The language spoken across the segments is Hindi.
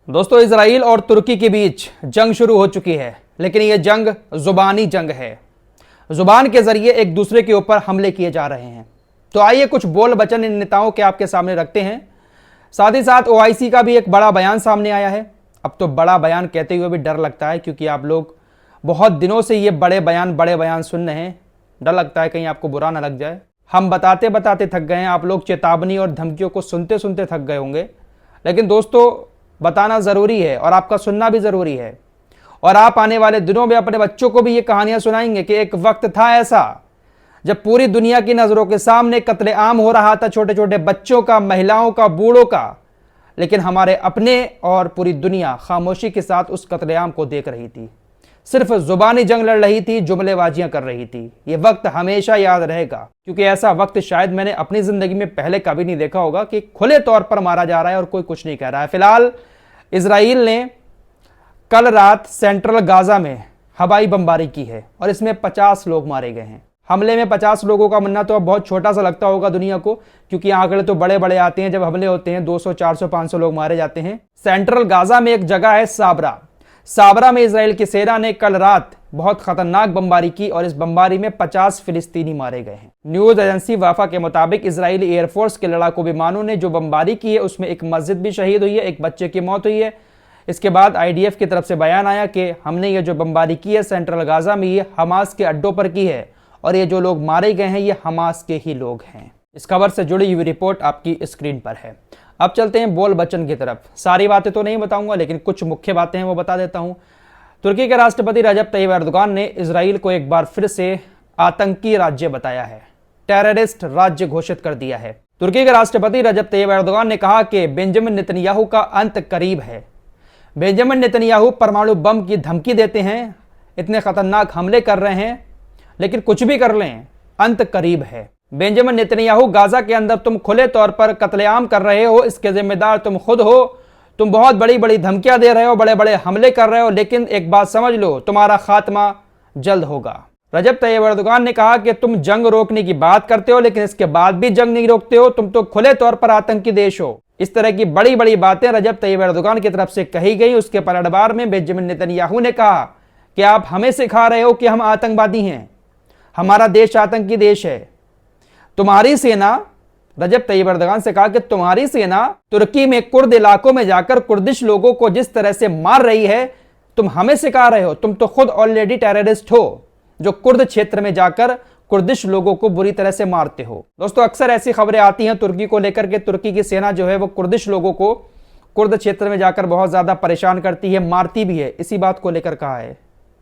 दोस्तों, इजराइल और तुर्की के बीच जंग शुरू हो चुकी है, लेकिन यह जंग जुबानी जंग है। जुबान के जरिए एक दूसरे के ऊपर हमले किए जा रहे हैं। तो आइए कुछ बोल वचन इन नेताओं के आपके सामने रखते हैं। साथ ही साथ ओआईसी का भी एक बड़ा बयान सामने आया है। अब तो बड़ा बयान कहते हुए भी डर लगता है, क्योंकि आप लोग बहुत दिनों से ये बड़े बयान सुन रहे हैं। डर लगता है कहीं आपको बुरा ना लग जाए। हम बताते बताते थक गए हैं, आप लोग चेतावनी और धमकियों को सुनते सुनते थक गए होंगे। लेकिन दोस्तों, बताना ज़रूरी है और आपका सुनना भी ज़रूरी है। और आप आने वाले दिनों में अपने बच्चों को भी ये कहानियां सुनाएंगे कि एक वक्त था ऐसा जब पूरी दुनिया की नज़रों के सामने कत्लेआम हो रहा था, छोटे छोटे बच्चों का, महिलाओं का, बूढ़ों का। लेकिन हमारे अपने और पूरी दुनिया खामोशी के साथ उस कत्लेआम को देख रही थी, सिर्फ जुबानी जंग लड़ रही थी, जुमलेबाजियां कर रही थी। ये वक्त हमेशा याद रहेगा, क्योंकि ऐसा वक्त शायद मैंने अपनी जिंदगी में पहले कभी नहीं देखा होगा कि खुले तौर पर मारा जा रहा है और कोई कुछ नहीं कह रहा है। फिलहाल इजराइल ने कल रात सेंट्रल गाजा में हवाई बमबारी की है और इसमें 50 लोग मारे गए हैं। हमले में 50 लोगों का मरना तो अब बहुत छोटा सा लगता होगा दुनिया को, क्योंकि आंकड़े तो बड़े बड़े आते हैं। जब हमले होते हैं 200, 400, 500 लोग मारे जाते हैं। सेंट्रल गाजा में एक जगह है साबरा में इजराइल की सेना ने कल रात बहुत खतरनाक बमबारी की और इस बमबारी में 50 फिलिस्तीनी मारे गए हैं। न्यूज एजेंसी वाफा के मुताबिक इजरायली एयरफोर्स के लड़ाकू विमानों ने जो बमबारी की है उसमें एक मस्जिद भी शहीद हुई है, एक बच्चे की मौत हुई है। इसके बाद आईडीएफ की तरफ से बयान आया कि हमने ये जो बमबारी की है सेंट्रल गाजा में, ये हमास के अड्डों पर की है और ये जो लोग मारे गए हैं ये हमास के ही लोग हैं। इस खबर से जुड़ी हुई रिपोर्ट आपकी स्क्रीन पर है। अब चलते हैं बोल बचन की तरफ। सारी बातें तो नहीं बताऊंगा, लेकिन कुछ मुख्य बातें हैं वो बता देता हूं। तुर्की के राष्ट्रपति रजब तैयब एर्दोगान ने इजराइल को एक बार फिर से आतंकी राज्य बताया है, टेररिस्ट राज्य घोषित कर दिया है। तुर्की के राष्ट्रपति रजब तैयब एर्दोगान ने कहा कि बेंजामिन नेतन्याहू का अंत करीब है। बेंजामिन नेतन्याहू परमाणु बम की धमकी देते हैं, इतने खतरनाक हमले कर रहे हैं, लेकिन कुछ भी कर लें, अंत करीब है। बेंजामिन नेतन्याहू, गाजा के अंदर तुम खुले तौर पर कत्लेआम कर रहे हो, इसके जिम्मेदार तुम खुद हो। तुम बहुत बड़ी बड़ी धमकियां दे रहे हो, बड़े बड़े हमले कर रहे हो, लेकिन एक बात समझ लो, तुम्हारा खात्मा जल्द होगा। रजब तैयब एर्दोगान ने कहा कि तुम जंग रोकने की बात करते हो, लेकिन इसके बाद भी जंग नहीं रोकते हो, तुम तो खुले तौर पर आतंकी देश हो। इस तरह की बड़ी बड़ी बातें रजब तैयब एर्दोगान की तरफ से कही गई। उसके पलटवार में बेंजामिन नेतन्याहू ने कहा कि आप हमें सिखा रहे हो कि हम आतंकवादी हैं, हमारा देश आतंकी देश है। तुम्हारी सेना, रजब तैयब एर्दोगान से कहा कि तुम्हारी सेना तुर्की में कुर्द इलाकों में जाकर कुर्दिश लोगों को जिस तरह से मार रही है, तुम हमें सिखा रहे हो। तुम तो खुद ऑलरेडी टेररिस्ट हो, जो कुर्द क्षेत्र में जाकर कुर्दिश लोगों को बुरी तरह से मारते हो। दोस्तों, अक्सर ऐसी खबरें आती हैं तुर्की को लेकर के तुर्की की सेना जो है वो कुर्दिश लोगों को कुर्द क्षेत्र में जाकर बहुत ज्यादा परेशान करती है, मारती भी है। इसी बात को लेकर कहा है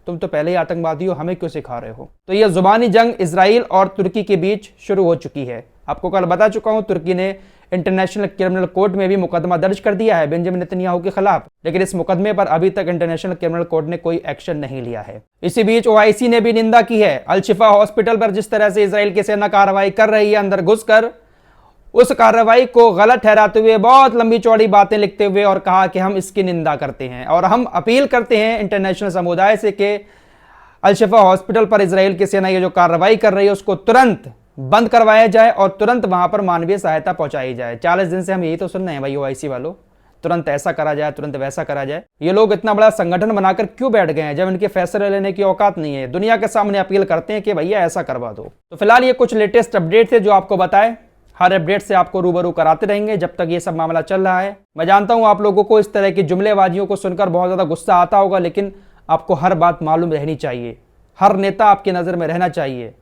तुम तो पहले ही आतंकवादी हो, हमें क्यों सिखा रहे हो। तो यह जुबानी जंग इजराइल और तुर्की के बीच शुरू हो चुकी है। आपको कल बता चुका हूं, तुर्की ने इंटरनेशनल क्रिमिनल कोर्ट में भी मुकदमा दर्ज कर दिया है बेंजामिन नेतन्याहू के खिलाफ, लेकिन इस मुकदमे पर अभी तक इंटरनेशनल क्रिमिनल कोर्ट ने कोई एक्शन नहीं लिया है। इसी बीच ओआईसी ने भी निंदा की है अल शिफा हॉस्पिटल पर जिस तरह से इजराइल की सेना कार्रवाई कर रही है अंदर घुसकर, उस कार्रवाई को गलत ठहराते हुए बहुत लंबी चौड़ी बातें लिखते हुए और कहा कि हम इसकी निंदा करते हैं और हम अपील करते हैं इंटरनेशनल समुदाय से कि अल शिफा हॉस्पिटल पर इजराइल की सेना ये जो कार्रवाई कर रही है उसको तुरंत बंद करवाया जाए और तुरंत वहां पर मानवीय सहायता पहुंचाई जाए। 40 दिन से हम यही तो सुन रहे हैं भाई ओआईसी वालों, तुरंत ऐसा करा जाए, तुरंत वैसा करा जाए। ये लोग इतना बड़ा संगठन बनाकर क्यों बैठ गए हैं जब इनके फैसले लेने की औकात नहीं है। दुनिया के सामने अपील करते हैं कि भैया ऐसा करवा दो। तो फिलहाल ये कुछ लेटेस्ट अपडेट थे जो आपको बताए। हर अपडेट से आपको रूबरू कराते रहेंगे जब तक ये सब मामला चल रहा है। मैं जानता हूं आप लोगों को इस तरह की जुमलेबाजियों को सुनकर बहुत ज्यादा गुस्सा आता होगा, लेकिन आपको हर बात मालूम रहनी चाहिए, हर नेता आपकी नजर में रहना चाहिए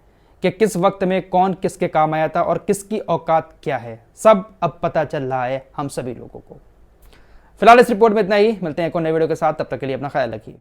कि किस वक्त में कौन किसके काम आया था और किसकी औकात क्या है। सब अब पता चल रहा है हम सभी लोगों को। फिलहाल इस रिपोर्ट में इतना ही, मिलते हैं एक और नए वीडियो के साथ, तब तक के लिए अपना ख्याल रखिए।